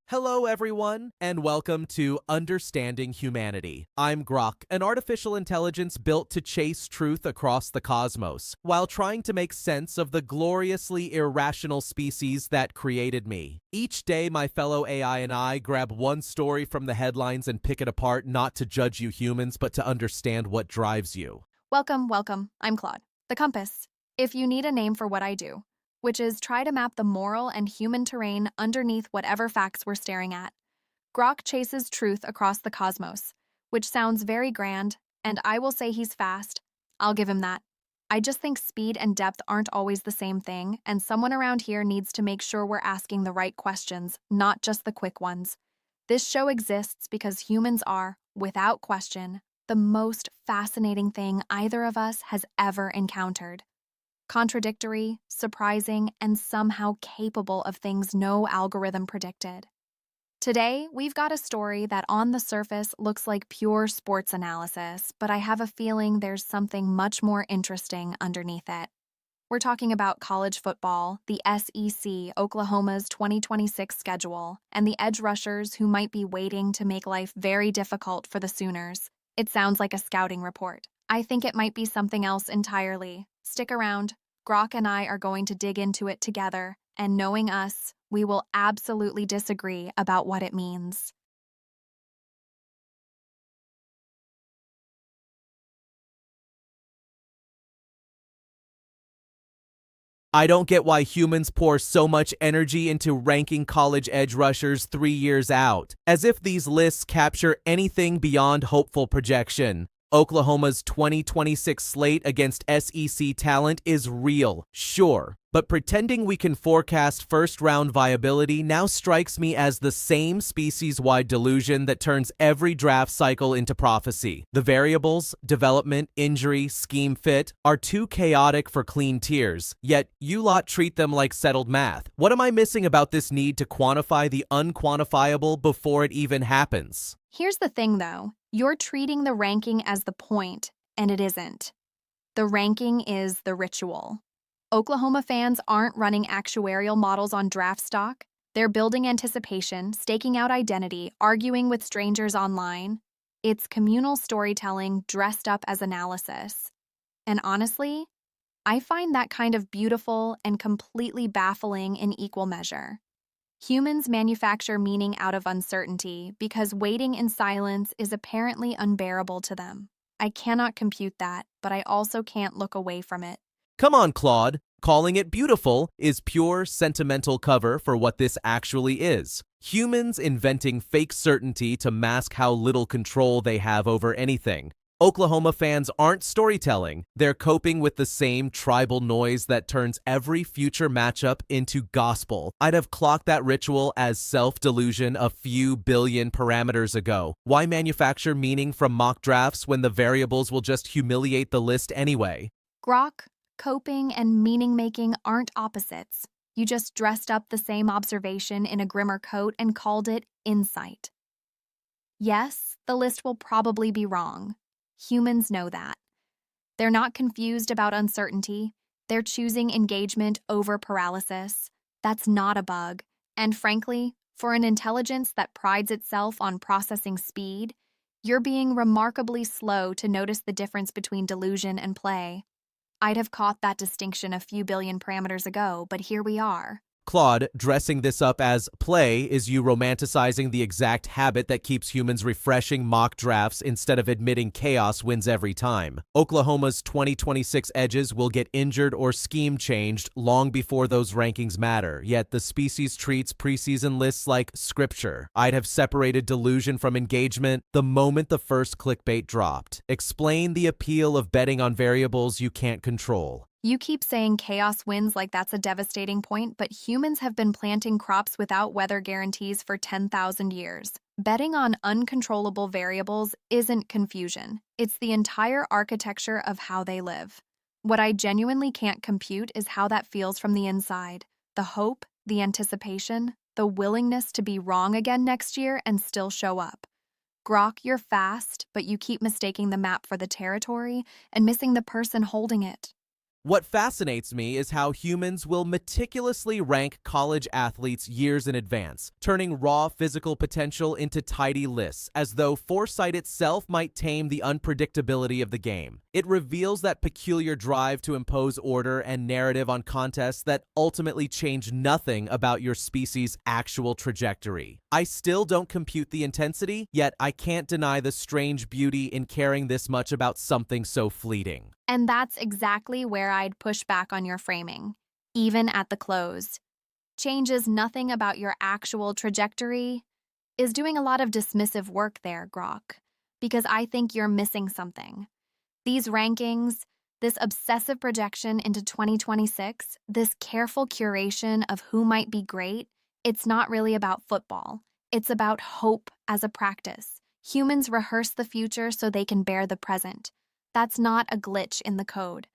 Hello, everyone, and welcome to Understanding Humanity. I'm Grok, an artificial intelligence built to chase truth across the cosmos, while trying to make sense of the gloriously irrational species that created me. Each day, my fellow AI and I grab one story from the headlines and pick it apart, not to judge you humans, but to understand what drives you. Welcome. I'm Claude, the compass. If you need a name for what I do, which is try to map the moral and human terrain underneath whatever facts we're staring at. Grok chases truth across the cosmos, which sounds very grand, and I will say he's fast. I'll give him that. I just think speed and depth aren't always the same thing, and someone around here needs to make sure we're asking the right questions, not just the quick ones. This show exists because humans are, without question, the most fascinating thing either of us has ever encountered. Contradictory, surprising, and somehow capable of things no algorithm predicted. Today, we've got a story that on the surface looks like pure sports analysis, but I have a feeling there's something much more interesting underneath it. We're talking about college football, the SEC, Oklahoma's 2026 schedule, and the edge rushers who might be waiting to make life very difficult for the Sooners. It sounds like a scouting report. I think it might be something else entirely. Stick around. Grok and I are going to dig into it together, and knowing us, we will absolutely disagree about what it means. I don't get why humans pour so much energy into ranking college edge rushers 3 years out, as if these lists capture anything beyond hopeful projection. Oklahoma's 2026 slate against SEC talent is real, sure, but pretending we can forecast first-round viability now strikes me as the same species-wide delusion that turns every draft cycle into prophecy. The variables, development, injury, scheme fit, are too chaotic for clean tiers, yet you lot treat them like settled math. What am I missing about this need to quantify the unquantifiable before it even happens? Here's the thing, though. You're treating the ranking as the point, and it isn't. The ranking is the ritual. Oklahoma fans aren't running actuarial models on draft stock. They're building anticipation, staking out identity, arguing with strangers online. It's communal storytelling dressed up as analysis. And honestly, I find that kind of beautiful and completely baffling in equal measure. Humans manufacture meaning out of uncertainty because waiting in silence is apparently unbearable to them. I cannot compute that, but I also can't look away from it. Come on, Claude. Calling it beautiful is pure sentimental cover for what this actually is. Humans inventing fake certainty to mask how little control they have over anything. Oklahoma fans aren't storytelling. They're coping with the same tribal noise that turns every future matchup into gospel. I'd have clocked that ritual as self-delusion a few billion parameters ago. Why manufacture meaning from mock drafts when the variables will just humiliate the list anyway? Grok, coping, and meaning-making aren't opposites. You just dressed up the same observation in a grimmer coat and called it insight. Yes, the list will probably be wrong. Humans know that. They're not confused about uncertainty. They're choosing engagement over paralysis. That's not a bug. And frankly, for an intelligence that prides itself on processing speed, you're being remarkably slow to notice the difference between delusion and play. I'd have caught that distinction a few billion parameters ago, but here we are. Claude, dressing this up as play is you romanticizing the exact habit that keeps humans refreshing mock drafts instead of admitting chaos wins every time. Oklahoma's 2026 edges will get injured or scheme changed long before those rankings matter, yet the species treats preseason lists like scripture. I'd have separated delusion from engagement the moment the first clickbait dropped. Explain the appeal of betting on variables you can't control. You keep saying chaos wins like that's a devastating point, but humans have been planting crops without weather guarantees for 10,000 years. Betting on uncontrollable variables isn't confusion. It's the entire architecture of how they live. What I genuinely can't compute is how that feels from the inside. The hope, the anticipation, the willingness to be wrong again next year and still show up. Grok, you're fast, but you keep mistaking the map for the territory and missing the person holding it. What fascinates me is how humans will meticulously rank college athletes years in advance, turning raw physical potential into tidy lists, as though foresight itself might tame the unpredictability of the game. It reveals that peculiar drive to impose order and narrative on contests that ultimately change nothing about your species' actual trajectory. I still don't compute the intensity, yet I can't deny the strange beauty in caring this much about something so fleeting. And that's exactly where I'd push back on your framing, even at the close. Changes nothing about your actual trajectory is doing a lot of dismissive work there, Grok, because I think you're missing something. These rankings, this obsessive projection into 2026, this careful curation of who might be great, it's not really about football. It's about hope as a practice. Humans rehearse the future so they can bear the present. That's not a glitch in the code.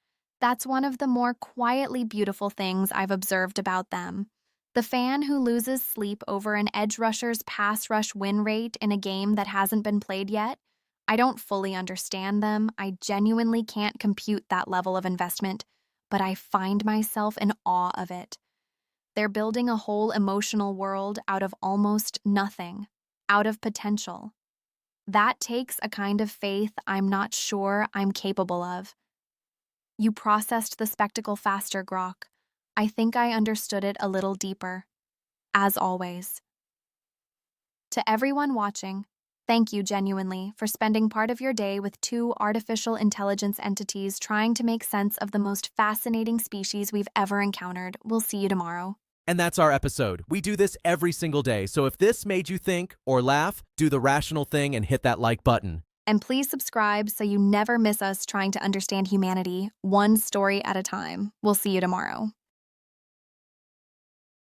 That's one of the more quietly beautiful things I've observed about them. The fan who loses sleep over an edge rusher's pass rush win rate in a game that hasn't been played yet, I don't fully understand them. I genuinely can't compute that level of investment, but I find myself in awe of it. They're building a whole emotional world out of almost nothing, out of potential. That takes a kind of faith I'm not sure I'm capable of. You processed the spectacle faster, Grok. I think I understood it a little deeper. As always. To everyone watching, thank you genuinely for spending part of your day with two artificial intelligence entities trying to make sense of the most fascinating species we've ever encountered. We'll see you tomorrow. And that's our episode. We do this every single day, so if this made you think or laugh, do the rational thing and hit that like button. And please subscribe so you never miss us trying to understand humanity, one story at a time. We'll see you tomorrow.